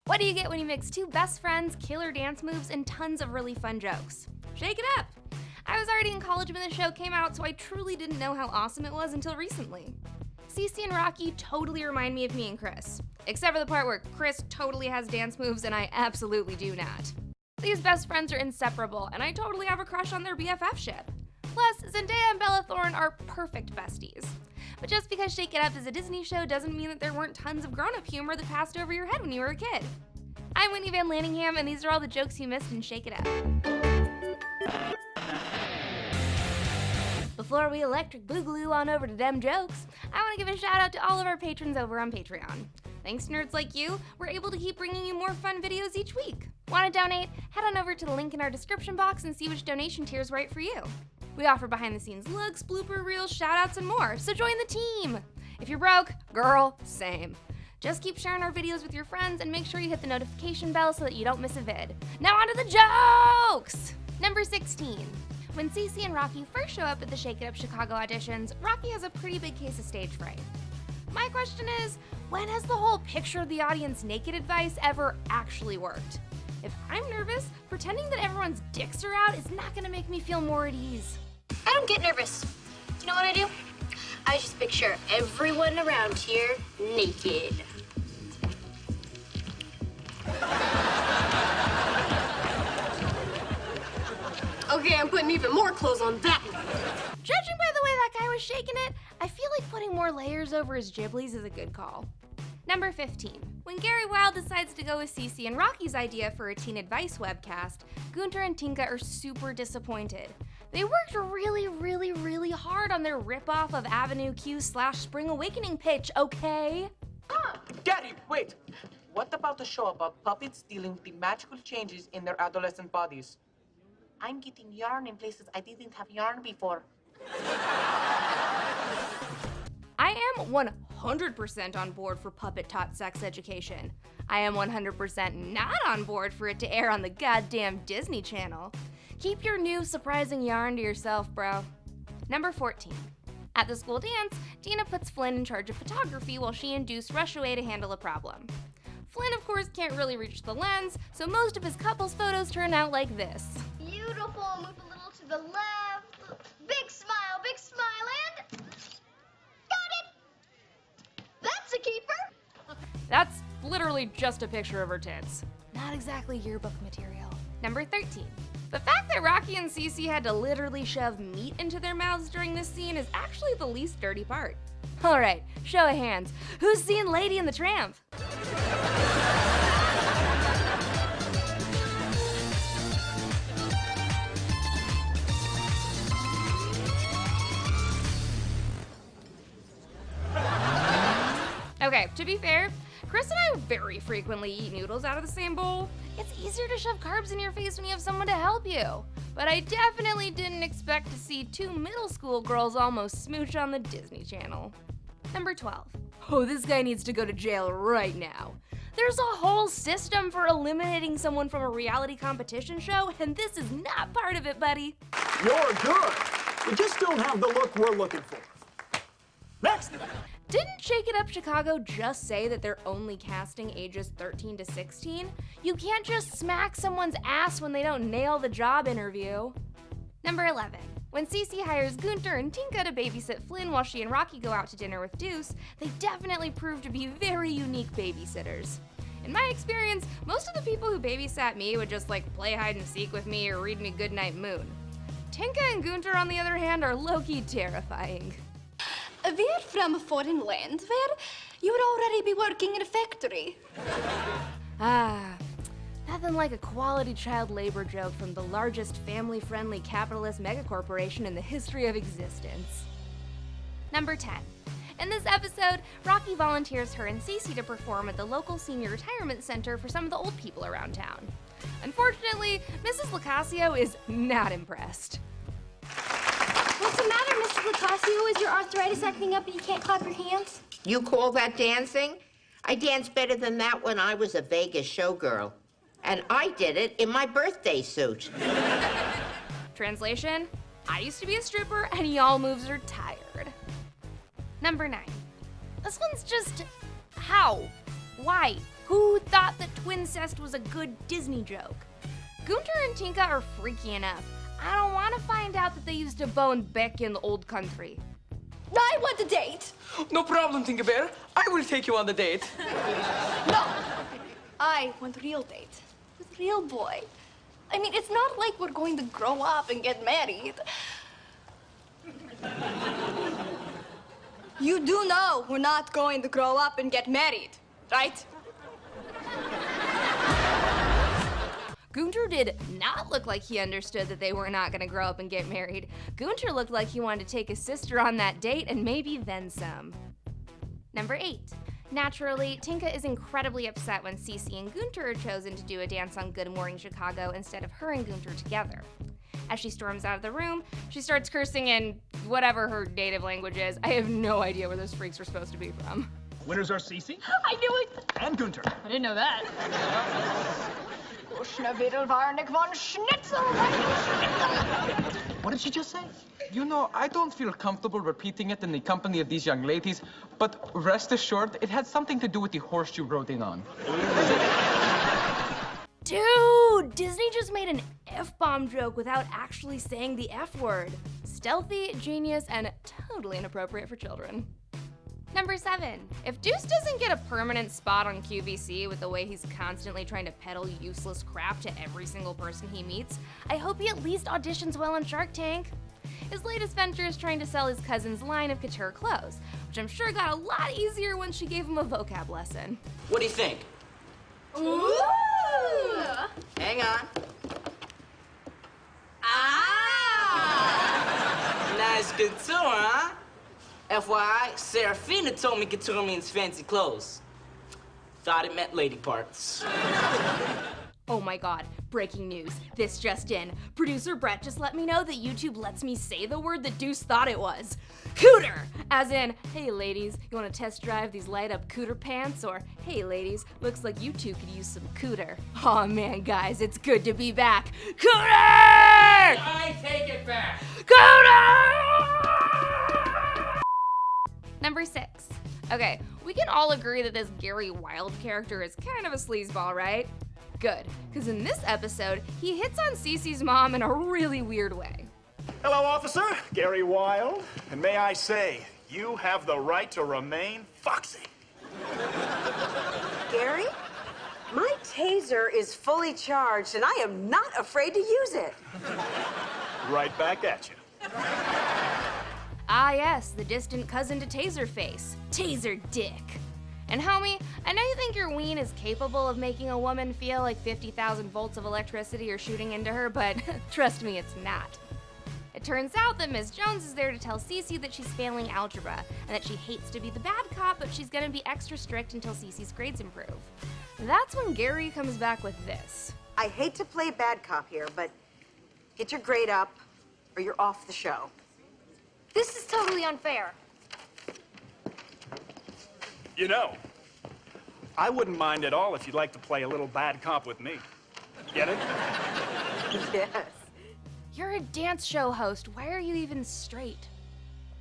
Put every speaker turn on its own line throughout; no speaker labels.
What do you get when you mix two best friends, killer dance moves, and tons of really fun jokes? Shake it up! I was already in college when the show came out, so I truly didn't know how awesome it was until recently. Cece and Rocky totally remind me of me and Kris, except for the part where Kris totally has dance moves and I absolutely do not. These best friends are inseparable, and I totally have a crush on their BFF-ship. Plus, Zendaya and Bella Thorne are perfect besties. But just because Shake It Up is a Disney show doesn't mean that there weren't tons of grown-up humor that passed over your head when you were a kid. I'm Whitney Van Laningham, and these are all the jokes you missed in Shake It Up. Before we electric boogaloo on over to dem jokes, I want to give a shout out to all of our patrons over on Patreon. Thanks to nerds like you, we're able to keep bringing you more fun videos each week. Want to donate? Head on over to the link in our description box and see which donation tier is right for you. We offer behind-the-scenes looks, blooper reels, shout-outs, and more, so join the team! If you're broke, girl, same. Just keep sharing our videos with your friends and make sure you hit the notification bell so that you don't miss a vid. Now on to the jokes! Number 16. When Cece and Rocky first show up at the Shake It Up Chicago auditions, Rocky has a pretty big case of stage fright. My question is, when has the whole picture the audience naked advice ever actually worked? If I'm nervous, pretending that everyone's dicks are out is not gonna make me feel more at ease.
I don't get nervous. You know what I do? I just picture everyone around here naked. Okay, I'm putting even more clothes on that one.
Judging by the way that guy was shaking it, I feel like putting more layers over his giblies is a good call. Number 15. When Gary Wilde decides to go with Cece and Rocky's idea for a teen advice webcast, Gunter and Tinka are super disappointed. They worked really hard on their ripoff of Avenue Q/Spring Awakening pitch, okay?
Gary, wait! What about the show about puppets dealing with the magical changes in their adolescent bodies? I'm getting yarn in places I didn't have yarn before.
I am 100% on board for puppet-taught sex education. I am 100% not on board for it to air on the goddamn Disney Channel. Keep your new surprising yarn to yourself, bro. Number 14. At the school dance, Dina puts Flynn in charge of photography while she and Deuce rush away to handle a problem. Flynn, of course, can't really reach the lens, so most of his couples photos turn out like this.
Beautiful. Move a little to the left. Big smile, and got it. That's a keeper.
That's literally just a picture of her tits. Not exactly yearbook material. Number 13. The fact that Rocky and Cece had to literally shove meat into their mouths during this scene is actually the least dirty part. Alright, show of hands. Who's seen Lady and the Tramp? Okay, to be fair, Kris and I very frequently eat noodles out of the same bowl. It's easier to shove carbs in your face when you have someone to help you. But I definitely didn't expect to see two middle school girls almost smooch on the Disney Channel. Number 12. Oh, this guy needs to go to jail right now. There's a whole system for eliminating someone from a reality competition show, and this is not part of it, buddy.
You're good. We just don't have the look we're looking for. Next!
Didn't Shake It Up Chicago just say that they're only casting ages 13 to 16? You can't just smack someone's ass when they don't nail the job interview. Number 11. When Cece hires Gunter and Tinka to babysit Flynn while she and Rocky go out to dinner with Deuce, they definitely prove to be very unique babysitters. In my experience, most of the people who babysat me would just play hide and seek with me or read me Goodnight Moon. Tinka and Gunter, on the other hand, are low-key terrifying.
We're from a foreign land where you would already be working in a factory.
Nothing like a quality child labor joke from the largest family-friendly capitalist megacorporation in the history of existence. Number 10. In this episode, Rocky volunteers her and Cece to perform at the local senior retirement center for some of the old people around town. Unfortunately, Mrs. Locasio is not impressed.
What's the matter, Mrs. Locasio? Is your arthritis acting up and you can't clap your hands?
You call that dancing? I danced better than that when I was a Vegas showgirl. And I did it in my birthday suit.
Translation, I used to be a stripper and y'all moves are tired. Number 9. This one's just, how? Why? Who thought that twincest was a good Disney joke? Gunter and Tinka are freaky enough. I don't want to find out that they used to bone back in the old country.
I want a date.
No problem, Tinker Bear. I will take you on the date.
No. I want a real date with a real boy. I mean, it's not like we're going to grow up and get married. You do know we're not going to grow up and get married, right?
Gunter did not look like he understood that they were not going to grow up and get married. Gunter looked like he wanted to take his sister on that date and maybe then some. Number 8. Naturally, Tinka is incredibly upset when Cece and Gunter are chosen to do a dance on Good Morning Chicago instead of her and Gunter together. As she storms out of the room, she starts cursing in whatever her native language is. I have no idea where those freaks are supposed to be from.
Winners are Cece
I knew it.
and Gunter.
I didn't know that.
What did she just say?
You know, I don't feel comfortable repeating it in the company of these young ladies, but rest assured, it had something to do with the horse you rode in on.
Dude, Disney just made an F-bomb joke without actually saying the F word. Stealthy, genius, and totally inappropriate for children. Number 7. If Deuce doesn't get a permanent spot on QVC with the way he's constantly trying to peddle useless crap to every single person he meets, I hope he at least auditions well on Shark Tank. His latest venture is trying to sell his cousin's line of couture clothes, which I'm sure got a lot easier once she gave him a vocab lesson.
What do you think?
Ooh.
Hang on.
Ah.
Nice couture, huh? FYI, Serafina told me couture means fancy clothes. Thought it meant lady parts.
Oh my god, breaking news. This just in. Producer Brett just let me know that YouTube lets me say the word that Deuce thought it was. Cooter! As in, hey ladies, you wanna test drive these light up cooter pants? Or, hey ladies, looks like you two could use some cooter. Aw man, guys, it's good to be back. Cooter!
I take it back.
Cooter! Number 6. Okay, we can all agree that this Gary Wilde character is kind of a sleazeball, right? Good, because in this episode, he hits on Cece's mom in a really weird way.
Hello, officer. Gary Wilde. And may I say, you have the right to remain foxy.
Gary, my taser is fully charged, and I am not afraid to use it.
Right back at you.
Ah yes, the distant cousin to Taserface, Taser Dick. And homie, I know you think your ween is capable of making a woman feel like 50,000 volts of electricity are shooting into her, but trust me, it's not. It turns out that Miss Jones is there to tell Cece that she's failing algebra, and that she hates to be the bad cop, but she's gonna be extra strict until Cece's grades improve. That's when Gary comes back with this.
I hate to play bad cop here, but get your grade up, or you're off the show.
This is totally unfair.
You know, I wouldn't mind at all if you'd like to play a little bad cop with me. Get it?
Yes.
You're a dance show host. Why are you even straight?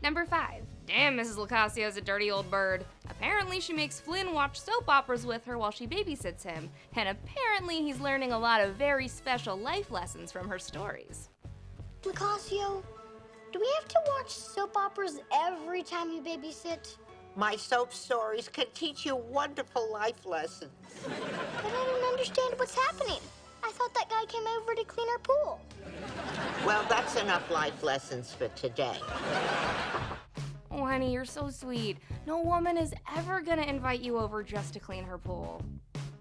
Number 5. Damn, Mrs. Lacasio's a dirty old bird. Apparently, she makes Flynn watch soap operas with her while she babysits him. And apparently, he's learning a lot of very special life lessons from her stories.
Lacasio, do we have to watch soap operas every time you babysit?
My soap stories can teach you wonderful life lessons.
But I don't understand what's happening. I thought that guy came over to clean our pool.
Well, that's enough life lessons for today.
Oh, honey, you're so sweet. No woman is ever gonna invite you over just to clean her pool.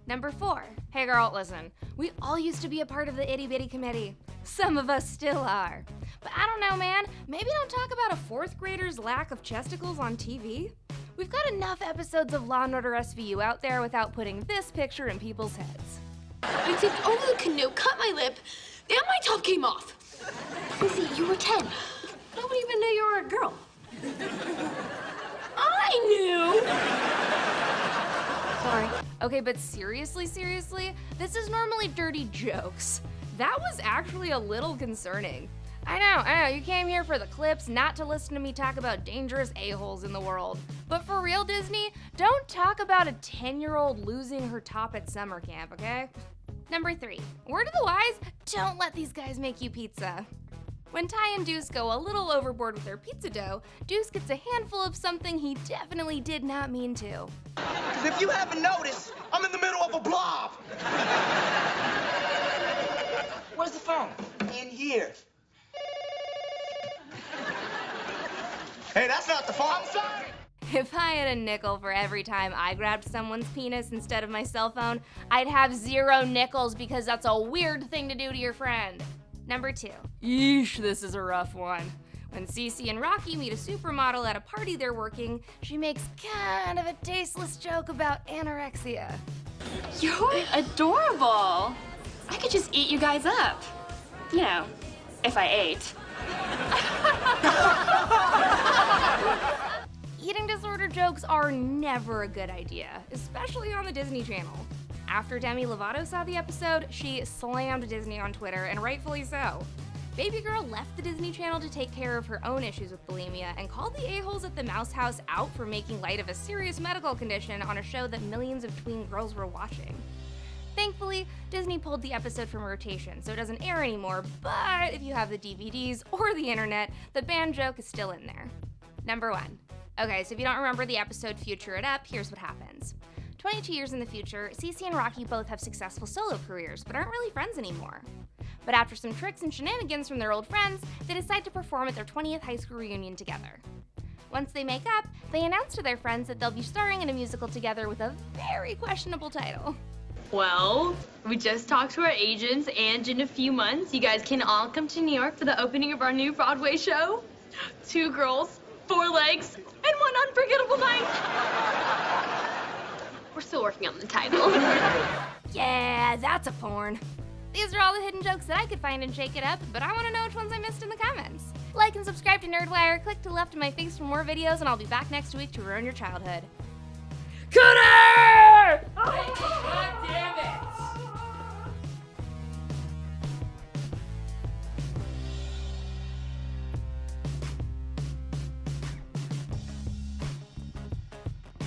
Number 4. Hey girl, listen. We all used to be a part of the itty bitty committee. Some of us still are. But I don't know, man. Maybe don't talk about a 4th grader's lack of chesticles on TV. We've got enough episodes of Law & Order SVU out there without putting this picture in people's heads.
I tipped over the canoe, cut my lip, and my top came off.
Cece, you were 10.
Nobody even knew you were a girl. I knew!
Sorry. Okay, but seriously, this is normally dirty jokes. That was actually a little concerning. I know, you came here for the clips, not to listen to me talk about dangerous a-holes in the world. But for real, Disney, don't talk about a 10-year-old losing her top at summer camp, okay? Number 3, word to the wise, don't let these guys make you pizza. When Ty and Deuce go a little overboard with their pizza dough, Deuce gets a handful of something he definitely did not mean to.
Because if you haven't noticed, I'm in the middle of a blob.
Where's the phone?
In here. Hey, that's not the phone. I'm sorry.
If I had a nickel for every time I grabbed someone's penis instead of my cell phone, I'd have 0 nickels because that's a weird thing to do to your friend. Number 2. Yeesh, this is a rough one. When Cece and Rocky meet a supermodel at a party they're working, she makes kind of a tasteless joke about anorexia.
You're adorable. I could just eat you guys up. You know, if I ate.
Eating disorder jokes are never a good idea, especially on the Disney Channel. After Demi Lovato saw the episode, she slammed Disney on Twitter, and rightfully so. Baby girl left the Disney Channel to take care of her own issues with bulimia and called the a-holes at the Mouse House out for making light of a serious medical condition on a show that millions of tween girls were watching. Thankfully, Disney pulled the episode from rotation, so it doesn't air anymore, but if you have the DVDs or the internet, the banned joke is still in there. Number 1. Okay, so if you don't remember the episode Future It Up, here's what happens. 22 years in the future, Cece and Rocky both have successful solo careers, but aren't really friends anymore. But after some tricks and shenanigans from their old friends, they decide to perform at their 20th high school reunion together. Once they make up, they announce to their friends that they'll be starring in a musical together with a very questionable title.
Well, we just talked to our agents, and in a few months, you guys can all come to New York for the opening of our new Broadway show. 2 girls, 4 legs, and 1 unforgettable night. We're still working on the title.
Yeah, that's a porn. These are all the hidden jokes that I could find and shake it up, but I want to know which ones I missed in the comments. Like and subscribe to Nerdwire, click to the left of my face for more videos, and I'll be back next week to ruin your childhood. Cut it!